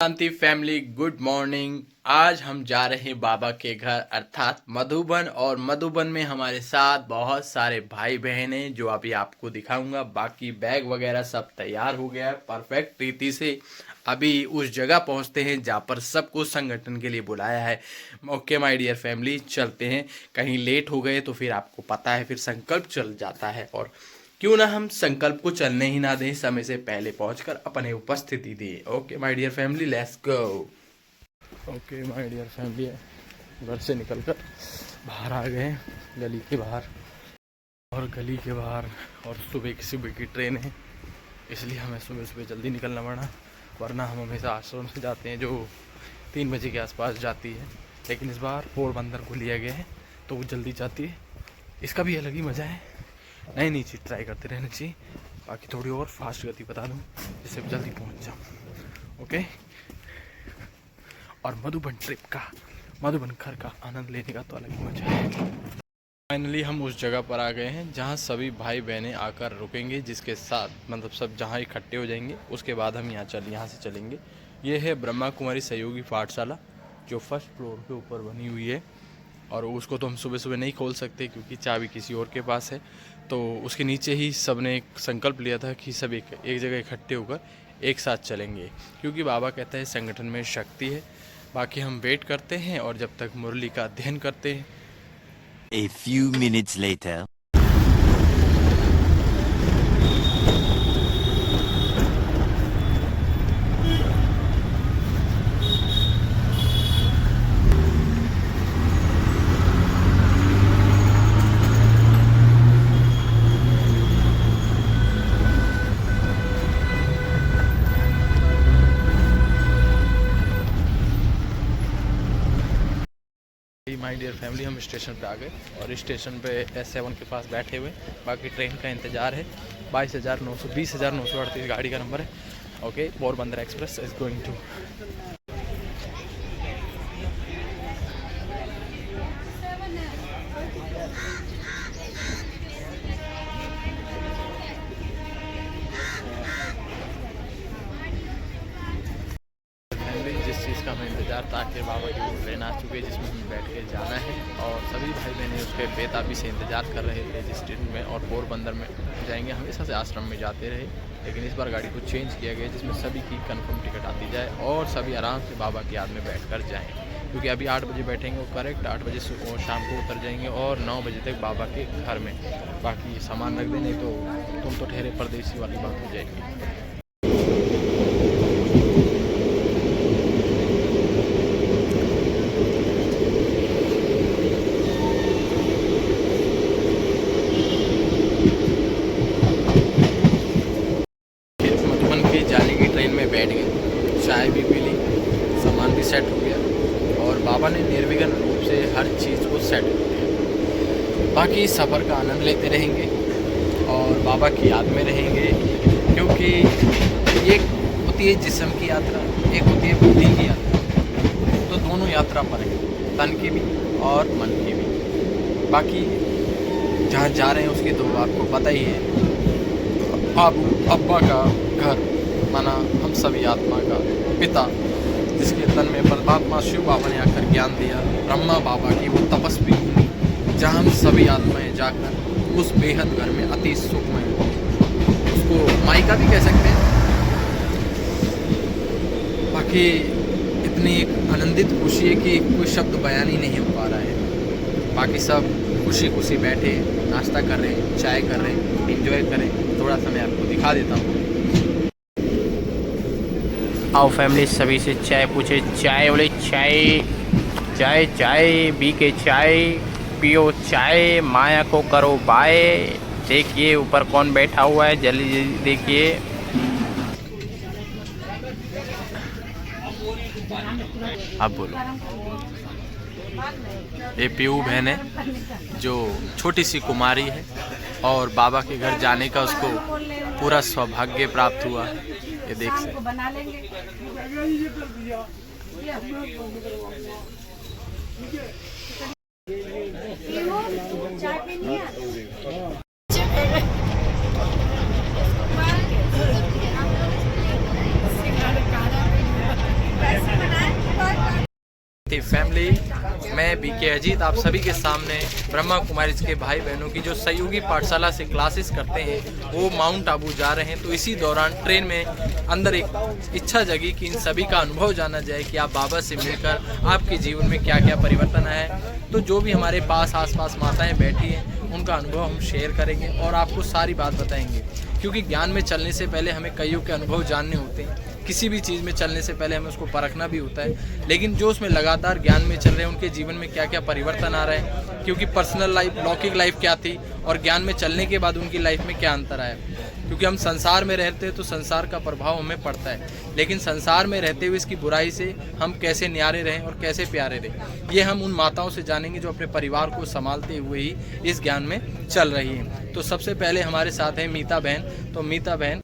शांति family good morning. आज हम जा रहे हैं बाबा के घर अर्थात मधुबन, और मधुबन में हमारे साथ बहुत सारे भाई बहन हैं जो अभी आपको दिखाऊंगा। बाकी बैग वगैरह सब तैयार हो गया है परफेक्ट रीति से। अभी उस जगह पहुंचते हैं जहां पर सबको संगठन के लिए बुलाया है। ओके माय डियर फैमिली, चलते हैं। कहीं लेट हो गए तो फिर आपको पता है फिर संकल्प चल जाता है, और क्यों ना हम संकल्प को चलने ही ना दें, समय से पहले पहुंचकर अपने उपस्थिति दें। Okay my dear family, let's go. Okay my dear family, घर से निकलकर बाहर आ गए गली के बाहर, और गली के बाहर और सुबह की ट्रेन है, इसलिए हमें सुबह सुबह जल्दी निकलना पड़ा। वरना हम हमेशा आश्रम से जाते हैं जो 3 बजे के आसपास जाती है, लेकिन इस बार पोरबंदर को लिया गया है तो वो जल्दी जाती है। इसका भी अलग ही मज़ा है, नई चीज़ ट्राई करते रहना चाहिए। बाकी थोड़ी और फास्ट गति बता दूँ जिससे जल्दी पहुंच जाऊँ। ओके, और मधुबन ट्रिप का, मधुबन घर का आनंद लेने का तो अलग ही मजा है। फाइनली हम उस जगह पर आ गए हैं जहां सभी भाई बहनें आकर रुकेंगे, जिसके साथ मतलब सब जहां इकट्ठे हो जाएंगे उसके बाद हम यहाँ से चलेंगे। ये है ब्रह्मा कुमारी सहयोगी पाठशाला जो फर्स्ट फ्लोर के ऊपर बनी हुई है, और उसको तो हम सुबह सुबह नहीं खोल सकते क्योंकि चाबी किसी और के पास है। तो उसके नीचे ही सब ने एक संकल्प लिया था कि सब एक जगह इकट्ठे होकर एक साथ चलेंगे, क्योंकि बाबा कहता है संगठन में शक्ति है। बाकी हम वेट करते हैं और जब तक मुरली का अध्ययन करते हैं। A few minutes later. My dear family, हम स्टेशन पे आ गए और स्टेशन पे S7 के पास बैठे हुए। बाकी ट्रेन का इंतज़ार है। 20,938 गाड़ी का नंबर है। Okay, Porbandar express is going to. जिस चीज़ का हमें इंतजार था कि बाबा की वो ट्रेन आ चुकी है जिसमें हमें बैठ के जाना है, और सभी भाई बहनें उसके बेताबी से इंतज़ार कर रहे थे जिस ट्रेन में, और पोरबंदर में जाएंगे। हमेशा से आश्रम में जाते रहे, लेकिन इस बार गाड़ी को चेंज किया गया जिसमें सभी की कंफर्म टिकट आती जाए और सभी आराम से बाबा की याद में बैठ कर जाएँ। क्योंकि अभी 8 बजे बैठेंगे और करेक्ट 8 बजे शाम को उतर जाएंगे और 9 बजे तक बाबा के घर में। बाकी सामान रख दे, नहीं तो तुम तो ठहरे परदेसी वाली बात हो जाएगी। जाने की ट्रेन में बैठ गए, चाय भी पी ली, सामान भी सेट हो गया, और बाबा ने निर्विघ्न रूप से हर चीज़ को सेट कर दिया। बाकी सफ़र का आनंद लेते रहेंगे और बाबा की याद में रहेंगे, क्योंकि एक होती है जिस्म की यात्रा, एक होती है बुद्धि की यात्रा। तो दोनों यात्रा पर है, तन की भी और मन की भी। बाकी जहाँ जा रहे हैं उसकी तो आपको पता ही है, अब्बा का घर माना हम सभी आत्मा का पिता, जिसके तन में परमात्मा शिव बाबा ने आकर ज्ञान दिया। ब्रह्मा बाबा की वो तपस्वी भूमि जहाँ हम सभी आत्माएं जाकर उस बेहद घर में अति सुखमय, उसको मायका भी कह सकते हैं। बाकी इतनी एक आनंदित खुशी है कि कोई शब्द बयान ही नहीं हो पा रहा है। बाकी सब खुशी खुशी बैठे नाश्ता कर रहे हैं, चाय कर रहे हैं, एंजॉय करें। थोड़ा सा मैं आपको दिखा देता हूँ। आओ फैमिली, सभी से चाय पूछे, चाय बोले चाय, चाय चाय बी के चाय पियो, चाय माया को करो बाय। देखिए ऊपर कौन बैठा हुआ है, जल्दी जल्दी देखिए। अब बोलो। ये पीयू बहन है जो छोटी सी कुमारी है, और बाबा के घर जाने का उसको पूरा सौभाग्य प्राप्त हुआ है। ये देख सकते राठी फैमिली, मैं बीके अजीत आप सभी के सामने ब्रह्मा कुमारीज के भाई बहनों की जो सहयोगी पाठशाला से क्लासेस करते हैं वो माउंट आबू जा रहे हैं। तो इसी दौरान ट्रेन में अंदर एक इच्छा जगी कि इन सभी का अनुभव जाना जाए कि आप बाबा से मिलकर आपके जीवन में क्या क्या परिवर्तन आया है। तो जो भी हमारे पास आसपास माताएं बैठी हैं उनका अनुभव हम शेयर करेंगे और आपको सारी बात बताएंगे, क्योंकि ज्ञान में चलने से पहले हमें कईयों के अनुभव जानने होते हैं। किसी भी चीज़ में चलने से पहले हमें उसको परखना भी होता है, लेकिन जो उसमें लगातार ज्ञान में चल रहे हैं उनके जीवन में क्या क्या परिवर्तन आ रहा है, क्योंकि पर्सनल लाइफ लौकिक लाइफ क्या थी और ज्ञान में चलने के बाद उनकी लाइफ में क्या अंतर आया। क्योंकि हम संसार में रहते हैं तो संसार का प्रभाव हमें पड़ता है, लेकिन संसार में रहते हुए इसकी बुराई से हम कैसे न्यारे रहें और कैसे प्यारे रहें, ये हम उन माताओं से जानेंगे जो अपने परिवार को संभालते हुए ही इस ज्ञान में चल रही हैं। तो सबसे पहले हमारे साथ है मीता बहन। तो मीता बहन,